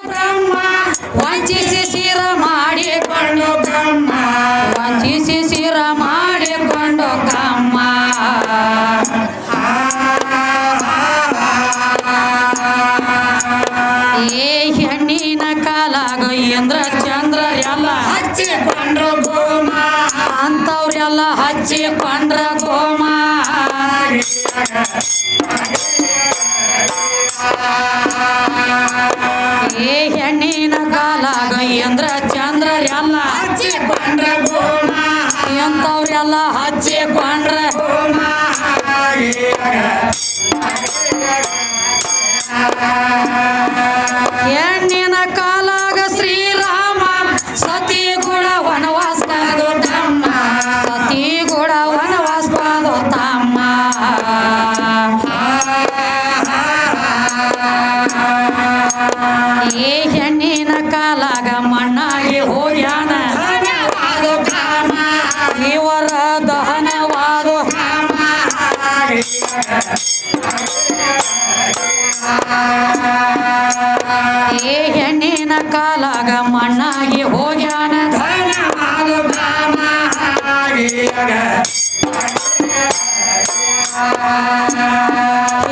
ಬ್ರಹ್ಮ ವಂಚಿಸಿ ಶಿರ ಮಾಡಿಕೊಂಡು ಬ್ರಹ್ಮ ವಂಚಿಸಿ ಶಿರ ಮಾಡಿಕೊಂಡು ಬ್ರಹ್ಮ ಏ ಹೆಣ್ಣಿನ ಕಾಲಾಗ ಇಂದ್ರ ಚಂದ್ರ ಎಲ್ಲ ಹಚ್ಚಿಕೊಂಡ್ರು ಗೋಮ ಅಂತವ್ರೆಲ್ಲ ಹಚ್ಚಿಕೊಂಡ್ರ ಗೋಮ ಏ ಹೆಣ್ಣಿನ ಕಾಲಾಗ ಇಂದ್ರ ಚಂದ್ರ ಎಲ್ಲ ಹಚ್ಚಿಕೊಂಡ್ರ ಗೋಮ ಎಂತವ್ರೆಲ್ಲ ಹಚ್ಚಿಕೊಂಡ್ರ ಗೋಮ ಹೆಣ್ಣಿನ ಕಾಲಾಗ ಶ್ರೀರಾಮ ಸತಿ ಗುಣ ವನವಾಸದು ತಮ್ಮ ಸತಿ ಗುಣ ವನವಾಸದು ತಮ್ಮ ಈ ಹೆಣ್ಣಿನ ಕಾಲಾಗ ಮಣ್ಣಾಗಿ ಹೋಗ್ಯಾನ ಇವರ ದಹನವಾದ ಈ ಹೆಣ್ಣಿನ ಕಾಲಾಗ ಮಣ್ಣಾಗಿ ಹೋಗ್ಯಾನ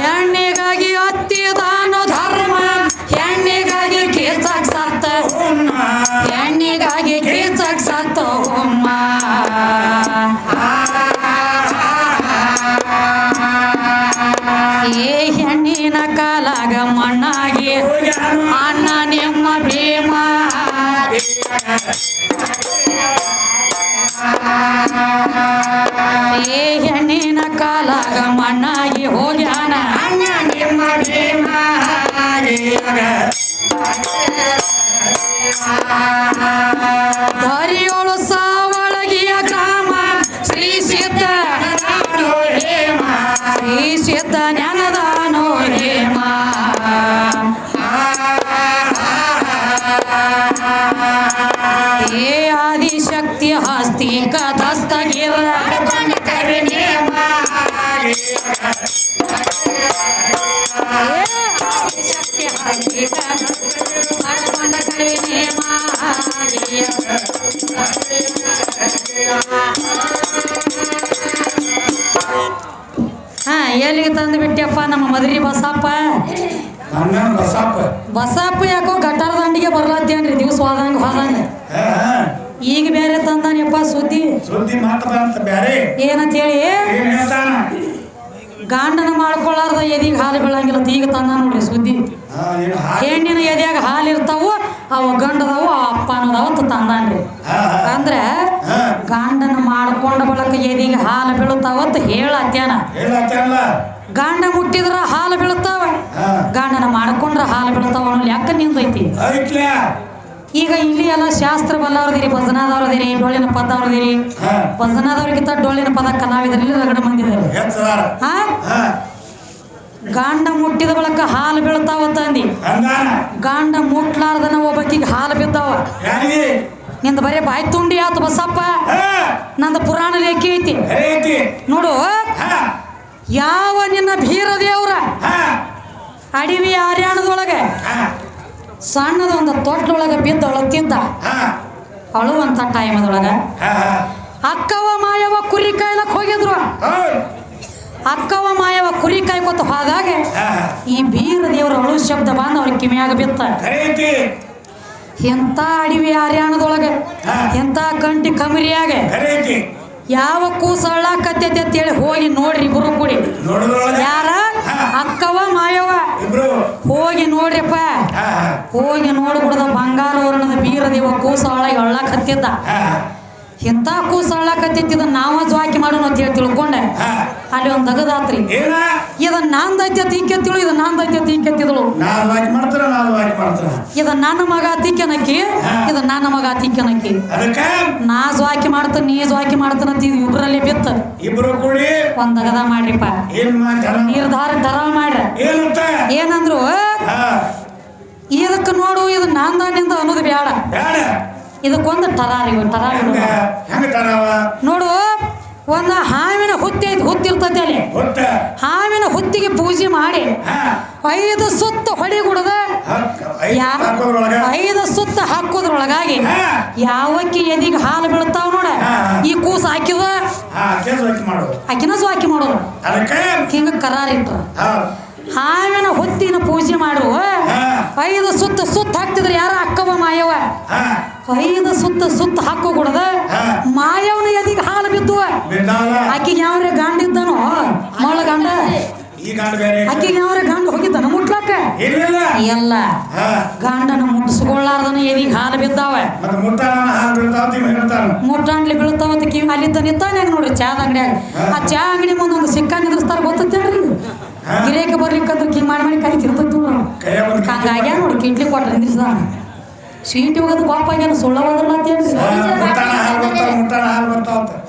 ಹೆಣ್ಣಿಗಾಗಿ ಹತ್ತಿದಾನು ಧರ್ಮ ಹೆಣ್ಣಿಗಾಗಿ ಕೀಚಕ್ ಸತ್ತ ಹೆಣ್ಣಿಗಾಗಿ ಕೀಚಕ್ ಸತ್ತ ಹೋಮ್ಮ ಈ ಹೆಣ್ಣಿನ ಕಾಲಾಗ ಮಣ್ಣಾಗಿ ಅಣ್ಣ ನಿಮ್ಮ ಭೀಮ ಈ ಹೆಣ್ಣಿನ ಕಾಲಾಗ ಮಣ್ಣಾಗಿ ಹೋಗ್ಯಾನ ಅಣ್ಣ ನಿಮ್ಮ ಭೀಮ ಧರಿಯೋಳು ಸಾವಳಗಿಯ ಗ್ರಾಮ ಶ್ರೀ ಸಿದ್ಧ ಶ್ರೀ ಸಿದ್ಧ ಜ್ಞಾನದಾನೋ ಹೇಮ ಏ ಆದಿಶಕ್ತಿ ಹಸ್ತಿ ಕಥಸ್ತಗಿರ ಹಾ ಎಲ್ಲಿಗೆ ತಂದು ಬಿಟ್ಟಿಯಪ್ಪ ನಮ್ಮ ಮದ್ರಿ ಬಸಪ್ಪ ಬಸಪ್ಪ ಯಾಕೋ ಗಟಾರ ದಂಡಿಗೆ ಬರ್ಲತ್ತೇನ್ರಿ ದಿವಸ ಹೋದಂಗ ಹೋದಂಗ ಈಗ ಬೇರೆ ತಂದಾನಪ್ಪ ಸುದ್ದಿ ಏನಂತ ಹೇಳಿ ಗಾಂಡನ ಮಾಡ್ಕೊಳ್ಳಾರ್ದ ಎದಿಗೆ ಹಾಲು ಬೀಳಂಗಿಲ್ಲ ಈಗ ತಂದ ನೋಡ್ರಿ ಸುದ್ದಿ ಹೆಣ್ಣಿನ ಎದೆಯಾಗ ಹಾಲು ಇರ್ತಾವು ಅವ ಗಂಡದವು ಆ ಅಪ್ಪ ಅನ್ನೋದವ ಅಂತ ತಂದಾನ್ರಿ ಅಂದ್ರೆ ಗಾಂಡನ ಮಾಡ್ಕೊಂಡ ಬಳಕ ಎದಿಗೆ ಹಾಲು ಬೀಳುತ್ತಾವತ್ತ ಹೇಳತ್ತೇನ ಗಾಂಡ ಮುಟ್ಟಿದ್ರ ಹಾಲು ಬೀಳುತ್ತಾವ ಗಾಂಡನ ಮಾಡ್ಕೊಂಡ್ರ ಹಾಲು ಬೀಳುತ್ತಾವ ಅನ್ನೋ ಲೆಕ್ಕ ನಿಂದೈತಿ ಈಗ ಇಲ್ಲಿ ಎಲ್ಲ ಶಾಸ್ತ್ರ ಬಲ್ಲವ್ರದಿರಿ ಭಜನಾದವ್ರದಿರಿ ಡೊಳ್ಳಿನ ಪದವ್ರದಿರಿ ಭಜನಾದವ್ರಿಗಿಂತ ಡೊಳ್ಳಿನ ಪದ ಕಲಾವಿದರಲ್ಲಿ ರಗಡ ಮಂದಿದ್ದಾರೆ ಗಾಂಡ ಮುಟ್ಟಿದ ಬಳಕ ಹಾಲು ಬೀಳ್ತಾವ ತಂದಿ ಗಾಂಡ ಮುಟ್ಲಾರ್ದನ ಒಬ್ಬಕಿಗೆ ಹಾಲು ಬಿದ್ದಾವ ನಿಂದ ಬರೀ ಬಾಯಿ ತುಂಡಿ ಆತು ಬಸಪ್ಪ ನಂದ ಪುರಾಣ ಲೇಖಿ ಐತಿ ನೋಡು ಯಾವ ನಿನ್ನ ಭೀರ ದೇವ್ರ ಅಡಿವಿ ಹರ್ಯಾಣದೊಳಗೆ ಸಣ್ಣದ ಒಂದು ತೊಟ್ಲೊಳಗೆ ಬಿದ್ದೊಳ ತಿಂದ ಅಳುವಂತ ಟೈಮದೊಳಗ ಅಕ್ಕವ ಮಾಯವ ಕುರಿ ಕಾಯ್ಲಕ್ ಹೋಗಿದ್ರು ಅಕ್ಕವ ಮಾಯವ ಕುರಿ ಕಾಯ್ಕೊತ ಹೋದಾಗ ಈ ಬೀರ ದೇವ್ರ ಅಳು ಶಬ್ದ ಬಂದ ಅವ್ರ ಕಿವಿಯಾಗ ಬಿತ್ತ ಎಂತ ಅಡಿವಿ ಹರ್ಯಾಣದೊಳಗೆ ಎಂತ ಕಂಟಿ ಕಮರಿಯಾಗ ಯಾವ ಕೂಸ ಅಳ್ಳಾಕತ್ತೈತಿ ಅಂತೇಳಿ ಹೋಗಿ ನೋಡ್ರಿ ಇಬ್ರು ಕೂಡಿ ಯಾರ ಅಕ್ಕವ ಮಾಯವ ಹೋಗಿ ನೋಡ್ರಿಪ್ಪ ಹೋಗಿ ನೋಡ್ಬಿಡ್ದ ಬಂಗಾರ ವರ್ಣದ ಬೀರ ದೇವ ಕೂಸ ಒಳಗೆ ಅಳ್ಳಾಕತ್ತಿದ್ದ ಎಂತ ಕೂಸ ಅಳ್ಳಾಕತ್ತಿದ್ದ ನಾವ ಜ್ವಾಕಿ ಮಾಡೋಣ ಅಂತ ಹೇಳಿ ತಿಳ್ಕೊಂಡೆ ಅಲ್ಲಿ ಒಂದ್ ದಗದಾತ್ರಿ ಇದನ್ನ ನಾಂದೈತಿ ತಿಕ್ಕೆತ್ತಿಳು ಇದನ್ನ ನಾಂದೈತಿ ತಿಕ್ಕೆತ್ತಿದಳು ಇದನ್ನ ನನ್ನ ಮಗ ತಿಕ್ಕನಕ್ಕಿ ಇದನ್ನ ನನ್ನ ಮಗ ತಿಕ್ಕನಕ್ಕಿ ನಾ ಜ್ವಾಕಿ ಮಾಡ್ತಾನ ನೀ ಜ್ವಾಕಿ ಮಾಡ್ತಾನ ಇಬ್ರಲ್ಲಿ ಬಿತ್ತ ಇಬ್ರು ಕೂಡಿ ಒಂದ್ ದಗದ ಮಾಡ್ರಿಪ್ಪ ನಿರ್ಧಾರ ದರ ಮಾಡ್ರ ಏನಂದ್ರು ಇದಕ್ಕೆ ನೋಡು ಇದು ನಾಂದಾನಿಂದ ಅನ್ನೋದು ಬೇಡ ಇದಕ್ಕೊಂದು ಟರಾರಿ ನೋಡು ಒಂದು ಹಾವಿನ ಹುತ್ತಿ ಐತಿ, ಹುತ್ತಿರ್ತೈತಿ ಅಲ್ಲಿ. ಹಾವಿನ ಹುತ್ತಿಗೆ ಪೂಜೆ ಮಾಡಿ 5 ಸುತ್ತ ಹೊಡಿಗುಡದ 5 ಸುತ್ತ ಹಾಕೋದ್ರೊಳಗಾಗಿ ಯಾವಕ್ಕಿ ಎದಿಗೆ ಹಾಲು ಬೀಳ್ತಾವ ನೋಡ, ಈ ಕೂಸು ಹಾಕಿದ ಆಕಿನ ಹಾಕಿ ಮಾಡೋದು ಹಿಂಗ ಕರಾರ ಇಟ್ರ. ಹಾವಿನ ಹೊತ್ತಿನ ಪೂಜೆ ಮಾಡುವ 5 ಸುತ್ತ ಹಾಕ್ತಿದ್ರೆ ಯಾರ ಅಕ್ಕವ ಮಾಯವ 5 ಸುತ್ತ ಹಾಕೋ ಕೊಡದ ಮಾಯವನ ಎದಿಗೆ ಹಾಲು ಬಿದ್ದು ಆಕಿಗೆ ಯಾವ್ರೆ ಗಾಂಡಿದ್ದನೋ ಮಳ ಗಂಡ, ಆಕಿಗೆ ಯಾವ್ರೆ ಗಂಡ ಹೋಗಿದ್ದಾನ ಮುಟ್ಲಾಕ ಎಲ್ಲ ಗಂಡನ ಮುಟ್ಟಿಸ್ಕೊಳ್ಳಾರ್ದನ ಎದಿಗೆ ಹಾಲು ಬಿದ್ದಾವ, ಮುಟ್ಟಾಂಡ್ಲಿ ಬೀಳ್ತಾವತ್ತ ಕಿವಿ ಅಲ್ಲಿದ್ದ ನಿಂತಾನೆ ನೋಡ್ರಿ ಚಾದ ಅಂಗಡಿಯಾಗ. ಆ ಚಾ ಅಂಗಡಿ ಮುಂದೆ ಒಂದು ಸಿಕ್ಕ ನಿಂದ್ರಿಸ್ತಾರ ಗೊತ್ತೇಳ್ರಿ, ಗಿರೇಕ ಬರ್ಲಿಕ್ಕಂದ್ರೆ ಕಿಂಗ್ ಮಾಡಿ ಕರಿತಿರ್ತೈತಿ ಹಂಗಾಗಿ ನೋಡಿ ಕಿಡ್ಲಿ ಕೊಟ್ರೆ ನಿಂದ್ರಿಸ್ದ ಸೀಟಿ ಹೋಗೋದು ಪಾಪ ಆಗ್ಯಾನ ಸುಳ್ಳವಾದ್ರಲ್ಲ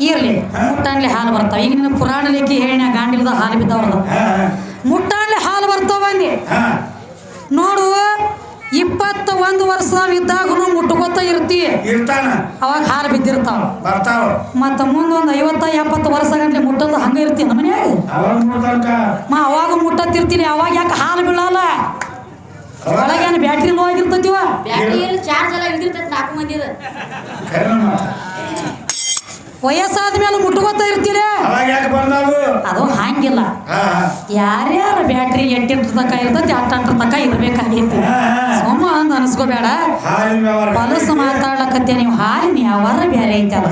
ಇರ್ಲಿ ಮುಟ್ಟಾಣ್ಲಿ ಹಾಲು ಬರ್ತಾವ. ಈಗ ನಿನ್ನ ಪುರಾಣ ಲೇಖಿ ಹೇಳಿ ಗಾಂಡಿಲ್ದ ಹಾಲು ಬಿದ್ದಾವ್ರದ ಮುಟ್ಟಾಣ್ಲಿ ಹಾಲು ಬರ್ತಾವ ಅಂದಿ ನೋಡು. 21 ವರ್ಷ ಇದ್ದಾಗೂ ಮುಟ್ಕೋತ ಅವಾಗ ಹಾಲು ಬಿದ್ದಿರ್ತಾವ. ಮತ್ತ ಮುಂದೊಂದು 50-70 ವರ್ಷ ಗಂಟ್ಲೆ ಮುಟ್ಟದ ಹಂಗ ಇರ್ತೀನಿ ನಮ್ಮ ಮನ್ಯಾಗ ಅವಾಗ ಮುಟ್ಟತ್ತಿರ್ತೀನಿ. ಅವಾಗ ಯಾಕೆ ಹಾಲು ಬೀಳಲ್ಲ? ಒಳಗೇನು ಬ್ಯಾಟ್ರಿ ಲೋ ಆಗಿರ್ತೈತಿವ, ವಯಸ್ಸಾದ ಮೇಲೆ ಮುಟ್ಕೋತ ಇರ್ತೀರ ಅದು ಹಂಗಿಲ್ಲ. ಯಾರ್ಯಾರ ಬ್ಯಾಟ್ರಿ 8 ತನಕ ಇರ್ತೈತಿ 8 ತನಕ ಇರ್ಬೇಕಾಗೈತಿ. ಸೋಮ ಅಂದ್ ಅನ್ಸ್ಕೋಬೇಡ, ಹೊಲಸು ಮಾತಾಡ್ಲಕತ್ತೆ ನೀವು. ಹಾಲಿನ ಯಾವಾರ ಬ್ಯಾರೆ ಐತಿ ಅದ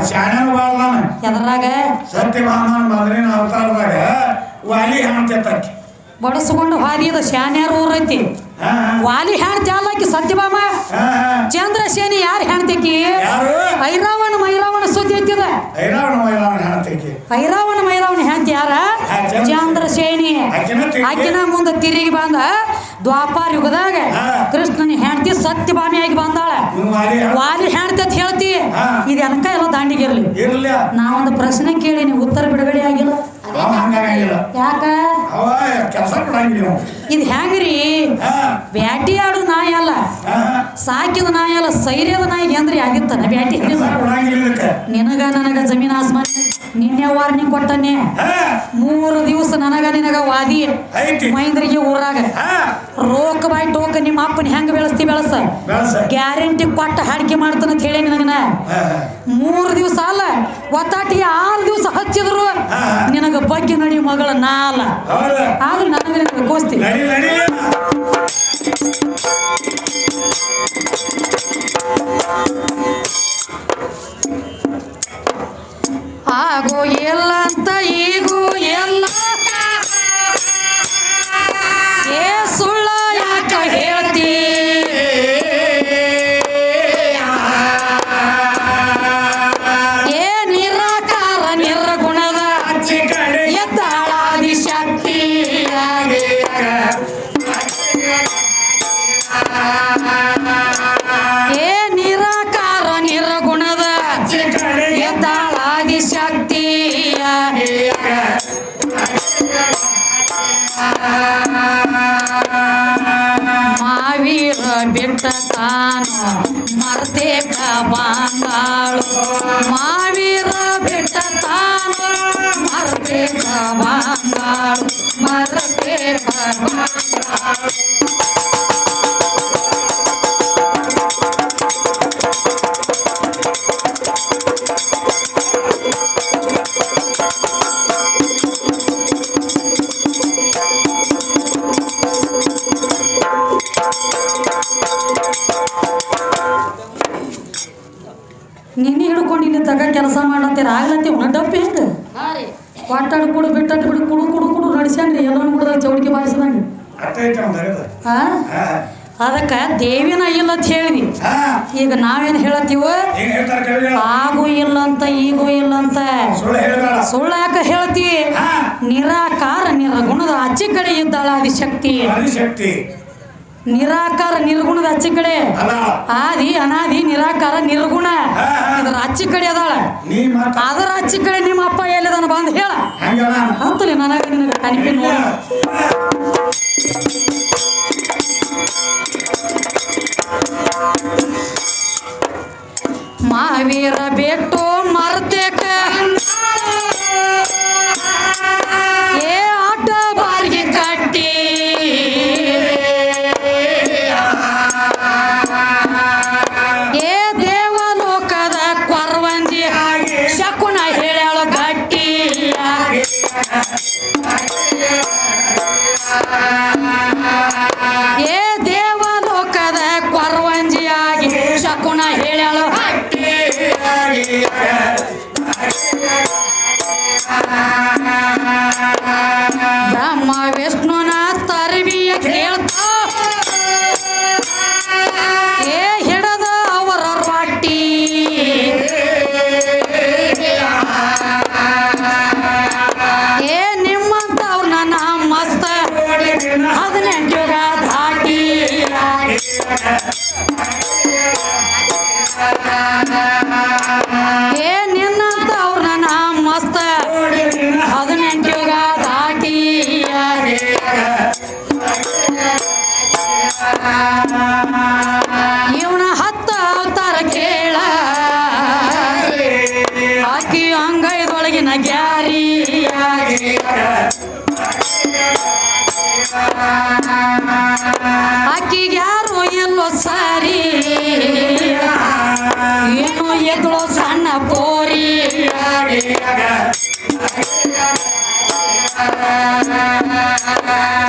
ಎದ್ರಾಗ ಬಡಸ್ಕೊಂಡು ಹಾರಿದ ಶಾನ್ಯಾರ ಊರೈತಿ. ವಾಲಿ ಹೆಣ್ತಿ ಅಲ್ಲಕಿ ಸತ್ಯಭಾಮ ಚಂದ್ರಸೇನಿ ಯಾರು ಹೆಣ್ತಕಿ? ಐರಾವಣ ಮೈರಾವಣ ಸುದ್ದಿ ಐತಿದ. ಐರಾವಣ ಮೈರಾವಣ ಹೆಣ್ತಿ ಯಾರ? ಚಂದ್ರಸೇನಿ. ಆಕಿನ ಮುಂದೆ ತಿರುಗಿ ಬಂದ ದ್ವಾಪಾರ ಯುಗದಾಗ ಕೃಷ್ಣನ ಹೆಣ್ತಿ ಸತ್ಯಭಾಮಿ ಆಗಿ ಬಂದಾಳ. ವಾಲಿ ಹೆಣ್ತಿ ಅಂತ ಹೇಳ್ತಿ. ಇದು ಅನಕ ಎಲ್ಲ ದಾಂಡಿಗಿರ್ಲಿ. ನಾವೊಂದು ಪ್ರಶ್ನೆ ಕೇಳಿ ನೀವು ಉತ್ತರ ಬಿಡುಗಡೆ ಆಗಿಲ್ಲ ಯಾಕ? ಇದು ಹೆಂಗ್ರಿ? ಬ್ಯಾಟಿ ಆಡು ನಾಯಿ ಅಲ್ಲ, ಸಾಕಿದ ನಾಯಿ ಅಲ್ಲ, ಸೈರ್ಯದ ನಾಯಿಗೆ ಅಂದ್ರೆ ಆಗಿತ್ತಾನ ಬ್ಯಾಟಿ? ನಿನಗ ನನಗ ಜಮೀನ್ ಆಸ್ಮಾನ್ ನಿನ್ನೆ ವಾರ್ನಿಂಗ್ ಕೊಟ್ಟನೆ. 3 ದಿವಸ ನನಗ ನಿನಗ ವಾದಿ ಮೈಂದ್ರಿಗೆ ಊರಾಗ ರೋಕ್ ಬಾಯ್ ಟೋಕ ನಿಮ್ಮ ಅಪ್ಪನ ಹೆಂಗ ಬೆಳೆಸ ಗ್ಯಾರಂಟಿ ಕೊಟ್ಟ ಹಾಡಿಕೆ ಮಾಡ್ತಾನಂತ ಹೇಳಿ ನಿನಗನ 3 ದಿವಸ ಅಲ್ಲ ಒತ್ತಾಟಿಗೆ 6 ದಿವಸ ಹಚ್ಚಿದ್ರು ನಿನಗ ಬಗ್ಗೆ ನಡಿ ಮಗಳ ನಾ ಅಲ್ಲ. ಆದ್ರೂ ನನಗ ಕೋಸ್ತಿ ಆಗೋ ಎಲ್ಲ ಅಂತ ಈಗೂ ಎಲ್ಲ ಏ ಸುಳ್ಳ ಯಾಕ ಹೇಳ್ತಿ? ಏ ನಿರಾಕಾರ ನಿರ್ಗುಣದ ಎದ್ದಾಳಾದಿ ಶಕ್ತಿ ಏ ನಿರಾಕಾರ ನಿರ್ಗುಣದ ಎದ್ದಾಳಾದಿ ಶಕ್ತಿ ಮಾವೀರ ಬಿಟ್ಟ ತಾನು ಮರ್ತೇಕ ಬಾಂಗಾಳು. ಮಾವೀರ ಬಿಟ್ಟ ತಾನು ಮರ್ತೇಕ ಬಾಂಗಾಳು, ಮರ್ತೇಕ ಬಾಂಗಾಳು. ನಿನ್ನೆ ಹಿಡ್ಕೊಂಡು ಇಲ್ಲಿ ತಗ ಕೆಲಸ ಮಾಡತ್ತೀರ ಆಗ್ಲತ್ತೀವ ಡಬ್ಬಿ ಹೆಂಗ ಒಟ್ಟಾಡು ಕುಡು ಬಿಟ್ಟಟ್ಟು ಬಿಡು ಕುಡು ಕುಡು ಕುಡು ನಡ್ಸ್ಯಾನ್ರಿ ಎಲ್ಲರೂ ಕುಡ್ದಾಗ ಚೌಡಿಗೆ ಬಾರಿಸಿದಂಗ. ಅದಕ್ಕೆ ದೇವಿನ ಇಲ್ಲ ಅಂತ ಹೇಳಿದ್ವಿ. ಈಗ ನಾವೇನು ಹೇಳತ್ತೀವ? ಆಗು ಇಲ್ಲ ಅಂತ ಈಗೂ ಇಲ್ಲ ಅಂತ ಸುಳ್ಳು ಯಾಕ ಹೇಳ್ತಿ? ನಿರಾಕಾರ ನಿರ್ಗುಣದ ಆಚೆ ಕಡೆ ಇದ್ದಾಳ ಆದಿಶಕ್ತಿ. ನಿರಾಕಾರ ನಿರ್ಗುಣದ ಅಚ್ಚಿ ಕಡೆ ಆದಿ ಅನಾದಿ ನಿರಾಕಾರ ನಿರ್ಗುಣ ಇದರ ಅಚ್ಚಿ ಕಡೆ ಅದಾಳ. ಅದರ ಅಚ್ಚಿ ಕಡೆ ನಿಮ್ಮ ಅಪ್ಪ ಎಲ್ಲಿದಾನ ಬಂದು ಹೇಳ ಅಂತಲಿ ನನಗೆ ನಿನಗೆ ಕನಿಪಿ ನೋಡ. ಮಾವೀರ ಬೆಟ್ಟು ಮರ್ತೇಕ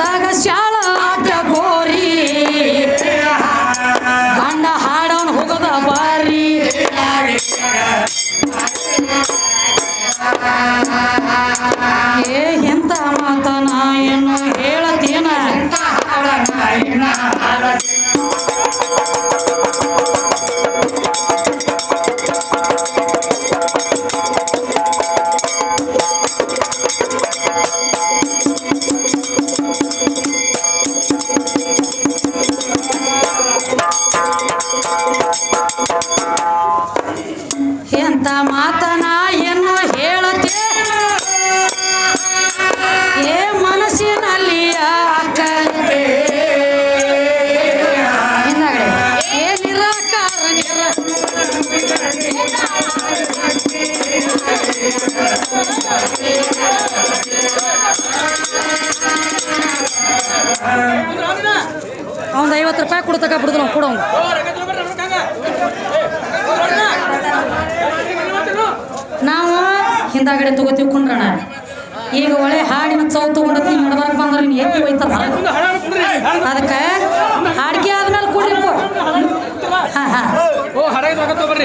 ತಗ ಶಾಳ ಆಟ ಗೋರಿ ಗಂಡ ಹಾಡವನ್ ಹೋಗದ ಬಾರಿ ಎಂತ ಮಾತನ ಏನು ಹೇಳತೀನ ಎಂತ ಮಾತನ ಏನು ಹೇಳತೆ ಏ ಮನಸ್ಸಿನಲ್ಲಿ ಆಕತೆ ಹಿಂದಾಗಡೆ ಏ ನಿರಾಕಾರ ಅವನು 50 ರೂಪಾಯಿ ಕೊಡ್ತಕ್ಕ ಬಿಡುದು ನಾವು ಕೊಡೋನು ನಾವು ಹಿಂದಾಗಡೆ ತಗೋತೀವಿ ಕುಂಡ್ರಣ ಈಗ ಒಳ್ಳೆ ಹಾಡಿನ ಚೌ ತಗೊಂಡತಿ ನಡ್ಬಾರ್ದು ಬಂದ್ರೆ ನೀನು ಎತ್ತಿ ಹೋಯ್ತಲ್ಲ ಅದಕ್ಕೆ ಹಾಡಿಗೆ ಆದ್ಮೇಲೆ ಕೊಡ್ರಿ ಹಾಂ ಹಾಂ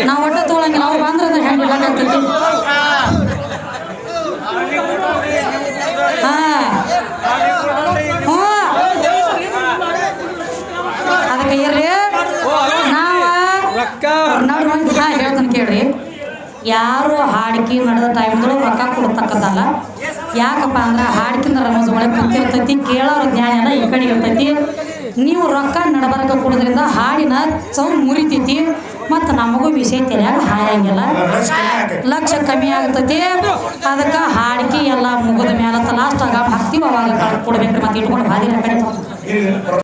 ನಾವು ಒಟ್ಟ ತಗೊಳಂಗಿಲ್ಲ ಅವ್ರು ಬಂದ್ರೆ ಅಂದ್ರೆ ಹೆಂಗೆ ಬಿಡಕ್ಕಾಗ್ತೈತಿ ಹಾಂ ಹ್ಞೂ ಅದಕ್ಕೆ ಇರ್ಲಿ ನಾವು ಹಾಂ ಹೇಳ್ತಾನೆ ಕೇಳ್ರಿ ಯಾರು ಹಾಡಿಕೆ ನಡೆದ ಟೈಮ್ಗಳು ರೊಕ್ಕ ಕೊಡ್ತಕ್ಕದಲ್ಲ ಯಾಕಪ್ಪ ಅಂದ್ರೆ ಹಾಡಿಕಿಂದ ರಮಜ್ ಒಳಗೆ ಕೂತಿರ್ತೈತಿ ಕೇಳೋರ ಜ್ಞಾನ ಎಲ್ಲ ಈ ಕಡೆ ಇರ್ತೈತಿ ನೀವು ರೊಕ್ಕ ನಡಬರ್ಕ ಕೊಡೋದ್ರಿಂದ ಹಾಡಿನ ಚೌ ಮುರಿತೈತಿ ಮತ್ತು ನಮಗೂ ವಿಷಯ ತಿಳಿಯಾಗ ಹಾಯಂಗಿಲ್ಲ ಲಕ್ಷ ಕಮ್ಮಿ ಆಗ್ತೈತಿ ಅದಕ್ಕೆ ಹಾಡಿಕೆ ಎಲ್ಲ ಮುಗಿದ ಮೇಲೆ ಲಾಸ್ಟಾಗ ಹಾಕ್ತೀವಿ ಅವಾಗ ಕೊಡ್ಬೇಕ್ರಿ ಮತ್ತೆ ಇಟ್ಕೊಂಡು ಹಾದಿನ ಕಡೆ